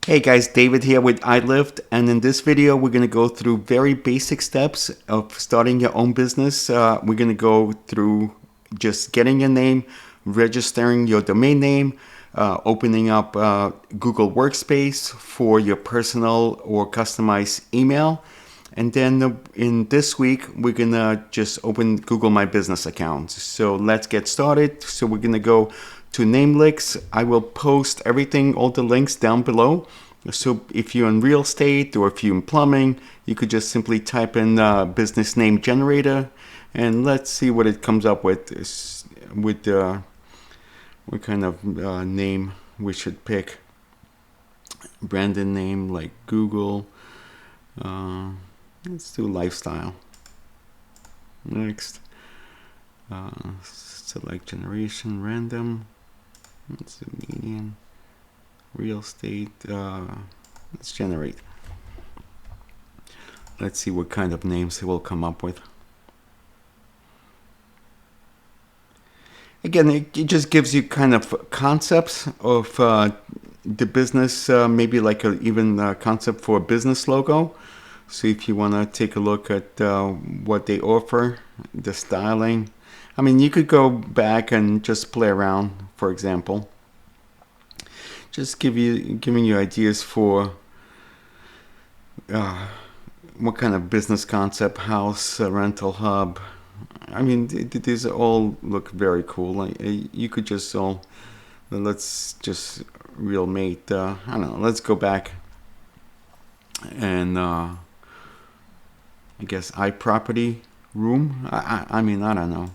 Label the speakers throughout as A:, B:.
A: Hey guys, David here with iLift, and in this video we're going to go through very basic steps of starting your own business. We're going to go through just getting your name, registering your domain name, opening up Google Workspace for your personal or customized email, and then in this week we're going to just open Google My Business account. So let's get started. So we're going to go to name links. I will post everything, all the links down below. So if you're in real estate or if you're in plumbing, you could just simply type in business name generator, and let's see what it comes up with. What kind of name we should pick. Branded name like Google. Let's do lifestyle. Next. Select generation, random. Let's do median. Real estate. Let's generate. Let's see what kind of names it will come up with. Again, it just gives you kind of concepts of the business, maybe like even a concept for a business logo. So if you want to take a look at what they offer, the styling. I mean, you could go back and just play around, for example. Just giving you ideas for what kind of business concept, house, rental hub. I mean, these all look very cool. You could just let's just real mate. I don't know. Let's go back and I guess iProperty room. I mean, I don't know.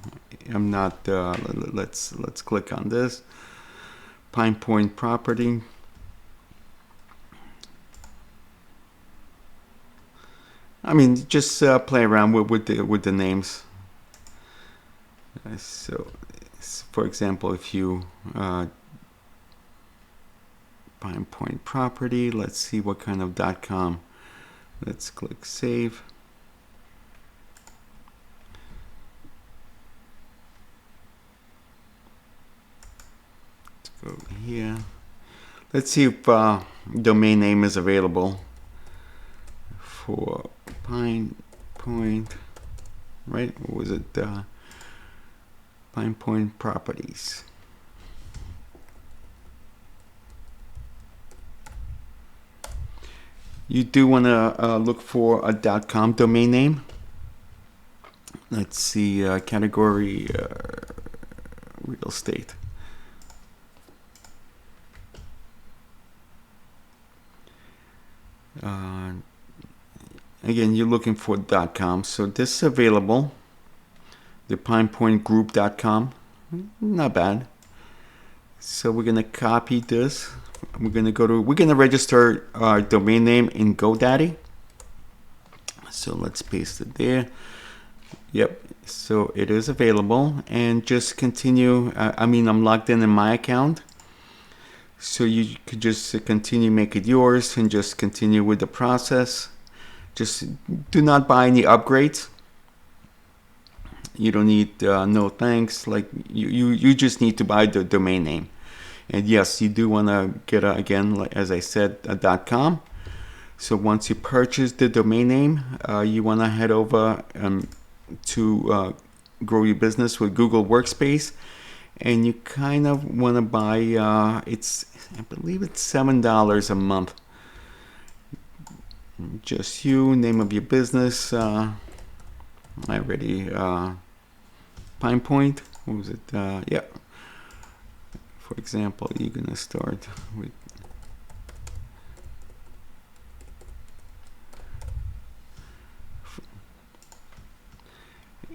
A: I'm not. Let's click on this. Pine Point property. I mean, just play around with the names. So, for example, if you Pine Point property, let's see what kind of .com. Let's click save. Go here. Let's see if domain name is available for Pine Point, right? What was it? Pine Point properties. You do want to look for a .com domain name. Let's see, category real estate. Again, you're looking for .com, so this is available. The pinepointgroup.com, not bad. So we're gonna copy this. We're gonna register our domain name in GoDaddy. So let's paste it there. Yep. So it is available, and just continue. I'm logged in my account. So you could just continue, make it yours, and just continue with the process. Just do not buy any upgrades. You don't need no thanks. Like you just need to buy the domain name. And yes, you do want to get again, like, as I said, a .com. So once you purchase the domain name, you want to head over to grow your business with Google Workspace, and you kind of want to buy. I believe it's $7 a month. Just name of your business. I already Pine Point. What was it? Yeah. For example, you're gonna start with.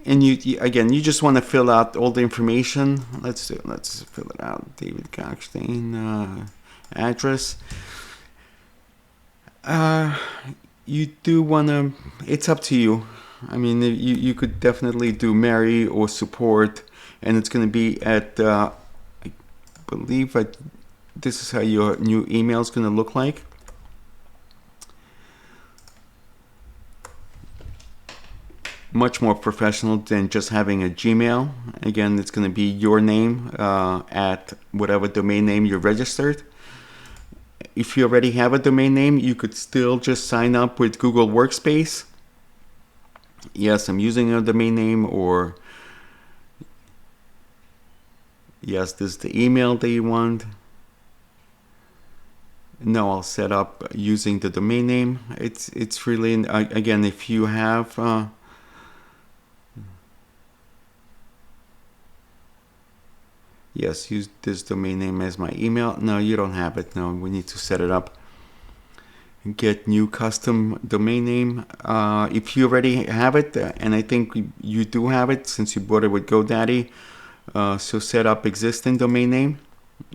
A: And you just want to fill out all the information. Let's fill it out. David Cockstein, address. You do want to. It's up to you. I mean, you could definitely do Mary or support, and it's going to be at. I believe this is how your new email is going to look like. Much more professional than just having a Gmail. Again, it's going to be your name at whatever domain name you registered. if you already have a domain name, you could still just sign up with Google Workspace. Yes, I'm using a domain name, or yes, this is the email that you want. No, I'll set up using the domain name. It's really, again, if you have yes, use this domain name as my email. No, you don't have it. No, we need to set it up. Get new custom domain name. If you already have it, and I think you do have it since you bought it with GoDaddy, so set up existing domain name.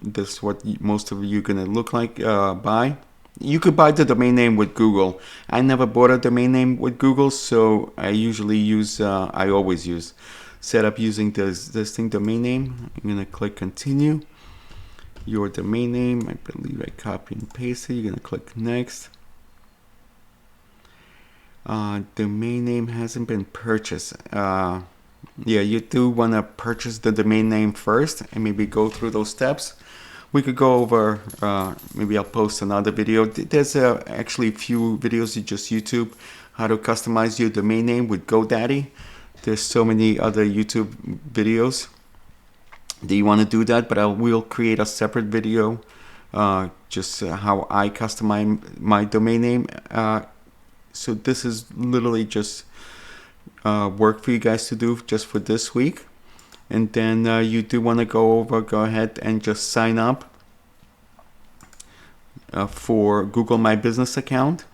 A: This is what most of you are gonna look like buy. You could buy the domain name with Google. I never bought a domain name with Google, so I usually use, I always use set up using the existing domain name. I'm gonna click continue. Your domain name, I believe I copy and paste it. You're gonna click next. Domain name hasn't been purchased. Yeah, you do want to purchase the domain name first and maybe go through those steps. We could go over, maybe I'll post another video. There's actually a few videos, you just YouTube, how to customize your domain name with GoDaddy. There's so many other YouTube videos that you want to do that, but I will create a separate video, just how I customize my domain name. So this is literally just work for you guys to do just for this week. And then you do want to go ahead and just sign up for Google My Business account.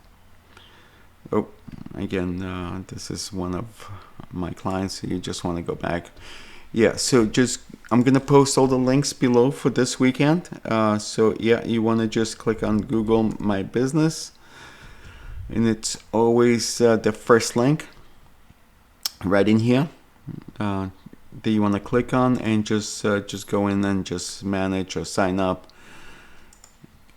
A: Oh, again, this is one of my clients, so you just want to go back. Yeah, so just, I'm going to post all the links below for this weekend. So yeah, you want to just click on Google My Business. And it's always the first link right in here that you want to click on, and just go in and just manage or sign up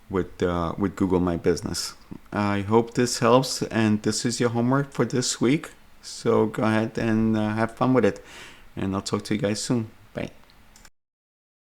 A: with Google My Business. I hope this helps, and this is your homework for this week. So go ahead and have fun with it, and I'll talk to you guys soon.